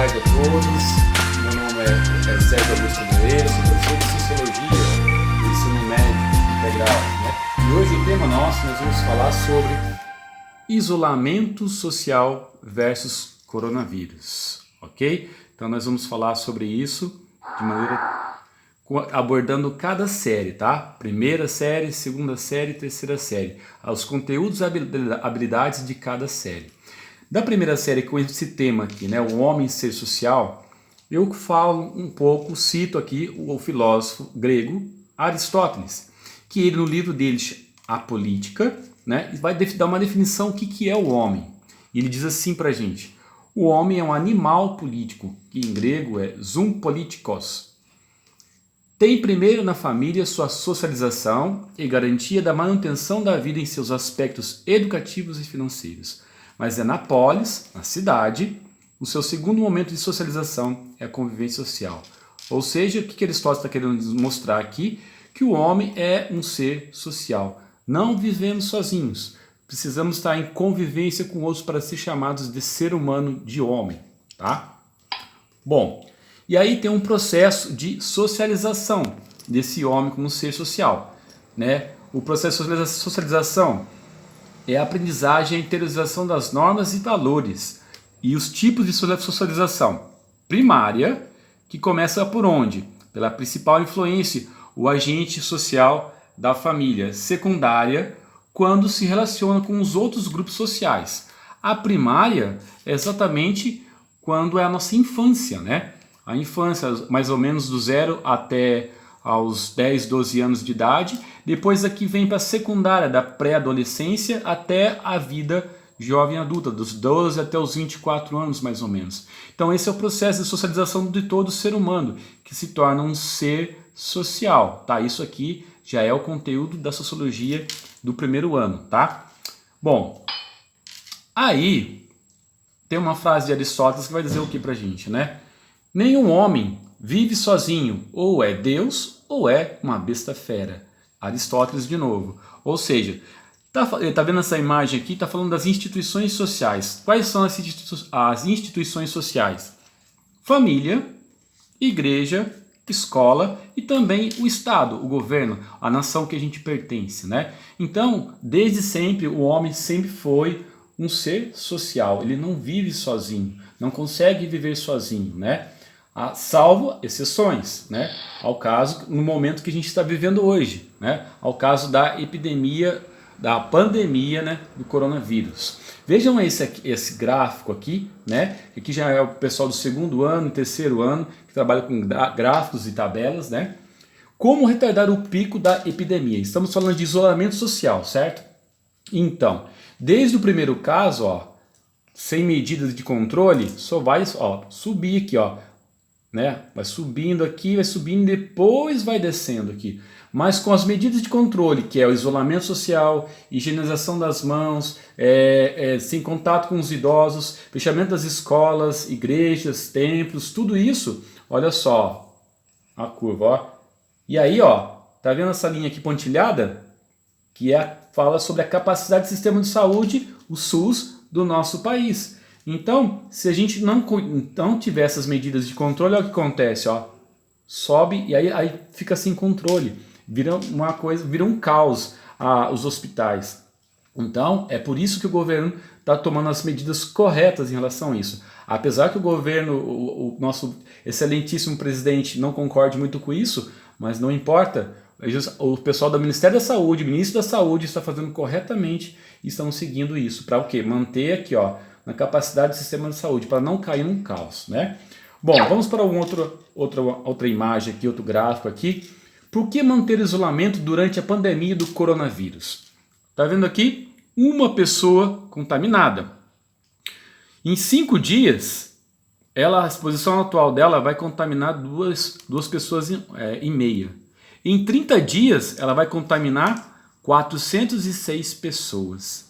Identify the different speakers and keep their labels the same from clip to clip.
Speaker 1: tarde a todos. Meu nome é Sérgio Augusto Moreira, sou professor de Sociologia do Ensino Médio Integral, né? E hoje o tema nosso, nós vamos falar sobre isolamento social versus coronavírus, ok? Então nós vamos falar sobre isso de maneira abordando cada série, tá? Primeira série, segunda série, terceira série, os conteúdos e habilidades de cada série. Da primeira série com esse tema aqui, né, o homem ser social, eu falo um pouco, cito aqui o filósofo grego Aristóteles, que ele no livro dele, A Política, né, vai dar uma definição do que é o homem. Ele diz assim pra gente: o homem é um animal político, que em grego é zoon politikos. Tem primeiro na família sua socialização e garantia da manutenção da vida em seus aspectos educativos e financeiros. Mas é na polis, na cidade, o seu segundo momento de socialização é a convivência social. Ou seja, o que Aristóteles está querendo nos mostrar aqui? Que o homem é um ser social. Não vivemos sozinhos. Precisamos estar em convivência com outros para ser chamados de ser humano, de homem. Tá? Bom, e aí tem um processo de socialização desse homem como ser social, né? O processo de socialização é a aprendizagem e a interiorização das normas e valores. E os tipos de socialização: primária, que começa por onde? Pela principal influência, o agente social da família. Secundária, quando se relaciona com os outros grupos sociais. A primária é exatamente quando é a nossa infância, né? A infância, mais ou menos do 0 até aos 10, 12 anos de idade. Depois aqui vem para a secundária, da pré-adolescência até a vida jovem adulta, dos 12 até os 24 anos mais ou menos. Então esse é o processo de socialização de todo ser humano, que se torna um ser social, tá? Isso aqui já é o conteúdo da sociologia do primeiro ano, tá? Bom, aí tem uma frase de Aristóteles que vai dizer o que pra gente, né? Nenhum homem vive sozinho, ou é Deus ou é uma besta fera. Aristóteles de novo. Ou seja, tá vendo essa imagem aqui? Está falando das instituições sociais. Quais são as instituições sociais? Família, igreja, escola e também o Estado, o governo, a nação que a gente pertence, né? Então, desde sempre, o homem sempre foi um ser social. Ele não vive sozinho, não consegue viver sozinho, né? Salvo exceções, né? Ao caso, no momento que a gente está vivendo hoje, né? Ao caso da epidemia, da pandemia, né? Do coronavírus. Vejam esse gráfico aqui, né? Aqui já é o pessoal do segundo ano, terceiro ano, que trabalha com gráficos e tabelas, né? Como retardar o pico da epidemia? Estamos falando de isolamento social, certo? Então, desde o primeiro caso, ó, sem medidas de controle, só vai, ó, subir aqui, ó. Né? Vai subindo aqui, vai subindo, depois vai descendo aqui. Mas com as medidas de controle, que é o isolamento social, higienização das mãos, sem contato com os idosos, fechamento das escolas, igrejas, templos, tudo isso, olha só a curva, ó. E aí, ó, tá vendo essa linha aqui pontilhada? Que fala sobre a capacidade do sistema de saúde, o SUS, do nosso país. Então, se a gente não tiver essas medidas de controle, olha o que acontece, ó. Sobe e aí fica sem controle. Vira uma coisa, vira um caos os hospitais. Então, é por isso que o governo está tomando as medidas corretas em relação a isso. Apesar que o governo, o nosso excelentíssimo presidente não concorde muito com isso, mas não importa. O pessoal do Ministério da Saúde, o ministro da Saúde está fazendo corretamente e estão seguindo isso. Para o quê? Manter aqui, ó, na capacidade do sistema de saúde, para não cair num caos, né? Bom, vamos para outra imagem aqui, outro gráfico aqui. Por que manter isolamento durante a pandemia do coronavírus? Tá vendo aqui? Uma pessoa contaminada. Em 5 dias, a exposição atual dela vai contaminar duas pessoas e meia. Em 30 dias, ela vai contaminar 406 pessoas.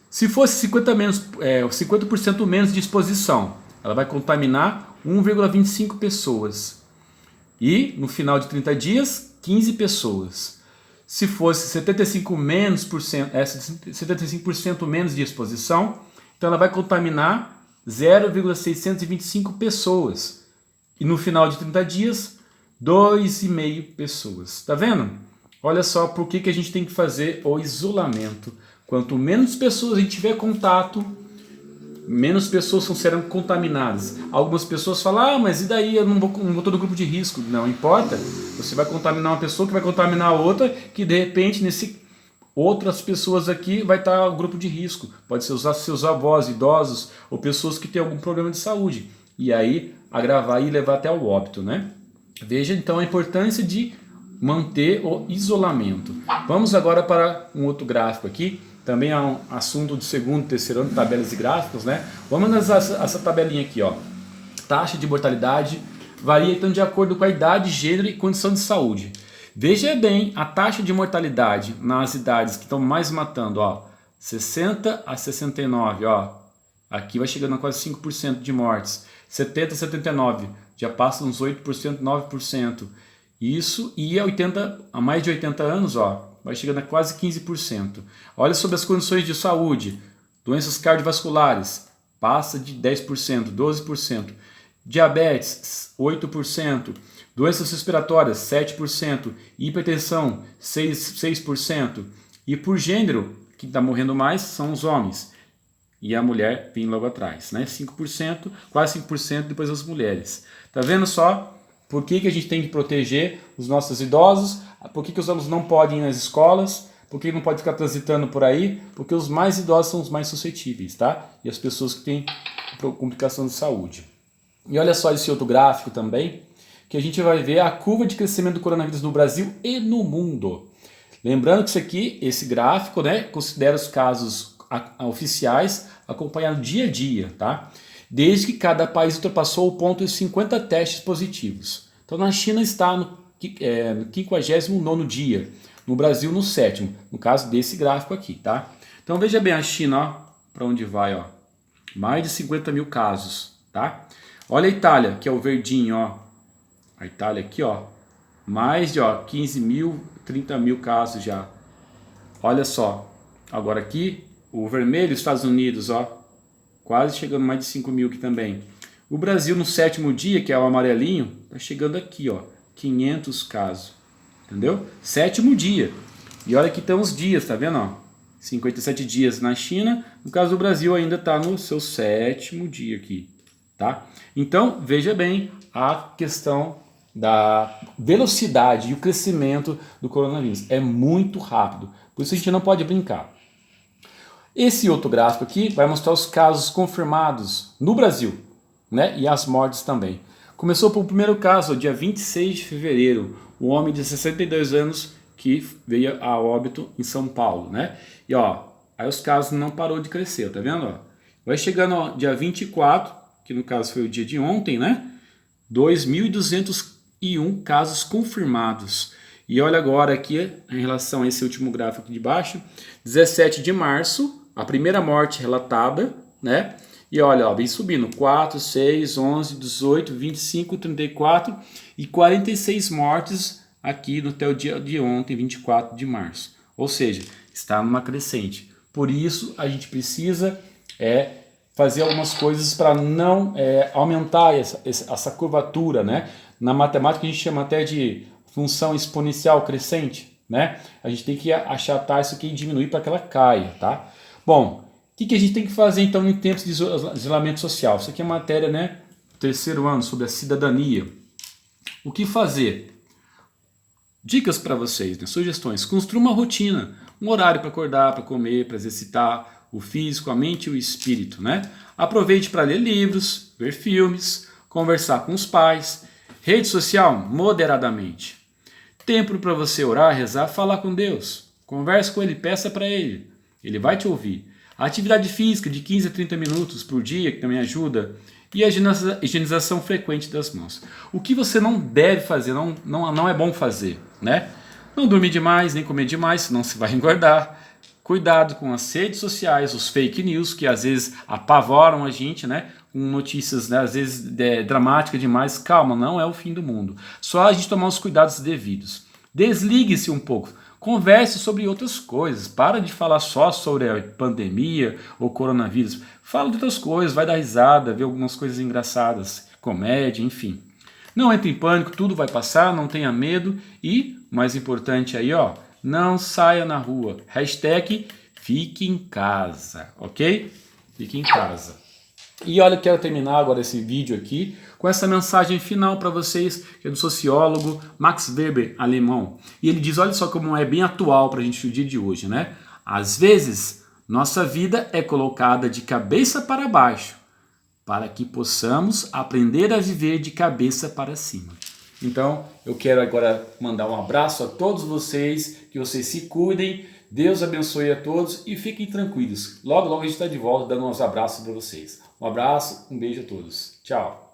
Speaker 1: Se fosse 50% menos de exposição, ela vai contaminar 1,25 pessoas. E no final de 30 dias, 15 pessoas. Se fosse 75% menos de exposição, então ela vai contaminar 0,625 pessoas. E no final de 30 dias, 2,5 pessoas. Tá vendo? Olha só por que a gente tem que fazer o isolamento. Quanto menos pessoas a gente tiver contato, menos pessoas serão contaminadas. Algumas pessoas falam, mas e daí eu não vou todo grupo de risco. Não importa, você vai contaminar uma pessoa que vai contaminar a outra, que de repente outras pessoas aqui vai estar o grupo de risco. Pode ser os seus avós, idosos, ou pessoas que têm algum problema de saúde. E aí agravar e levar até o óbito, né? Veja então a importância de manter o isolamento. Vamos agora para um outro gráfico aqui. Também é um assunto de segundo, terceiro ano, tabelas e gráficos, né? Vamos analisar essa tabelinha aqui, ó. Taxa de mortalidade varia então de acordo com a idade, gênero e condição de saúde. Veja bem a taxa de mortalidade nas idades que estão mais matando, ó. 60 a 69, ó. Aqui vai chegando a quase 5% de mortes. 70 a 79, já passa uns 8%, 9%. Isso, e a mais de 80 anos, ó, vai chegando a quase 15%. Olha sobre as condições de saúde. Doenças cardiovasculares, passa de 10%, 12%. Diabetes, 8%. Doenças respiratórias, 7%. Hipertensão, 6%. E por gênero, quem está morrendo mais são os homens. E a mulher vem logo atrás, né? 5%, quase 5% depois as mulheres. Tá vendo só? Por que a gente tem que proteger os nossos idosos? Por que os alunos não podem ir nas escolas? Por que não pode ficar transitando por aí? Porque os mais idosos são os mais suscetíveis, tá? E as pessoas que têm complicação de saúde. E olha só esse outro gráfico também, que a gente vai ver a curva de crescimento do coronavírus no Brasil e no mundo. Lembrando que isso aqui, esse gráfico, né, considera os casos oficiais acompanhado dia a dia, tá? Desde que cada país ultrapassou o ponto de 50 testes positivos. Então na China está no 59º dia, no Brasil no 7º, no caso desse gráfico aqui, tá? Então veja bem a China, ó, para onde vai, ó, mais de 50 mil casos, tá? Olha a Itália, que é o verdinho, ó, a Itália aqui, ó, mais de 15 mil, 30 mil casos já. Olha só, agora aqui, o vermelho, Estados Unidos, ó, quase chegando mais de 5 mil aqui também. O Brasil no 7º dia, que é o amarelinho, tá chegando aqui, ó, 500 casos, entendeu? 7º dia. E olha que estão os dias, tá vendo, ó? 57 dias na China, no caso do Brasil ainda está no seu 7º dia aqui, tá? Então, veja bem a questão da velocidade e o crescimento do coronavírus. É muito rápido, por isso a gente não pode brincar. Esse outro gráfico aqui vai mostrar os casos confirmados no Brasil, né? E as mortes também. Começou por o primeiro caso, dia 26 de fevereiro, um homem de 62 anos que veio a óbito em São Paulo, né? E ó, aí os casos não parou de crescer, tá vendo? Ó? Vai chegando ó, dia 24, que no caso foi o dia de ontem, né? 2.201 casos confirmados. E olha agora aqui, em relação a esse último gráfico aqui de baixo, 17 de março, a primeira morte relatada, né? E olha, ó, vem subindo, 4, 6, 11, 18, 25, 34 e 46 mortes aqui no até o dia de ontem, 24 de março. Ou seja, está numa crescente. Por isso, a gente precisa fazer algumas coisas para não aumentar essa curvatura, né? Na matemática a gente chama até de função exponencial crescente, né? A gente tem que achatar isso aqui e diminuir para que ela caia, tá? Bom, o que a gente tem que fazer então em tempos de isolamento social? Isso aqui é matéria, né? Terceiro ano, sobre a cidadania. O que fazer? Dicas para vocês, né? Sugestões. Construa uma rotina, um horário para acordar, para comer, para exercitar o físico, a mente e o espírito, né? Aproveite para ler livros, ver filmes, conversar com os pais. Rede social, moderadamente. Tempo para você orar, rezar, falar com Deus. Converse com Ele, peça para Ele. Ele vai te ouvir. A atividade física de 15 a 30 minutos por dia, que também ajuda. E a higienização frequente das mãos. O que você não deve fazer, não é bom fazer, né? Não dormir demais, nem comer demais, senão você vai engordar. Cuidado com as redes sociais, os fake news, que às vezes apavoram a gente, né? Com notícias, né, às vezes dramáticas demais. Calma, não é o fim do mundo. Só a gente tomar os cuidados devidos. Desligue-se um pouco. Converse sobre outras coisas. Para de falar só sobre a pandemia ou coronavírus. Fala de outras coisas, vai dar risada, ver algumas coisas engraçadas, comédia, enfim. Não entre em pânico, tudo vai passar, não tenha medo e, mais importante aí, ó, não saia na rua. Hashtag fique em casa, ok? Fique em casa. E olha, eu quero terminar agora esse vídeo aqui com essa mensagem final para vocês, que é do sociólogo Max Weber, alemão. E ele diz, olha só como é bem atual para a gente no dia de hoje, né? Às vezes, nossa vida é colocada de cabeça para baixo, para que possamos aprender a viver de cabeça para cima. Então, eu quero agora mandar um abraço a todos vocês, que vocês se cuidem, Deus abençoe a todos e fiquem tranquilos. Logo, logo a gente está de volta dando uns abraços para vocês. Um abraço, um beijo a todos. Tchau.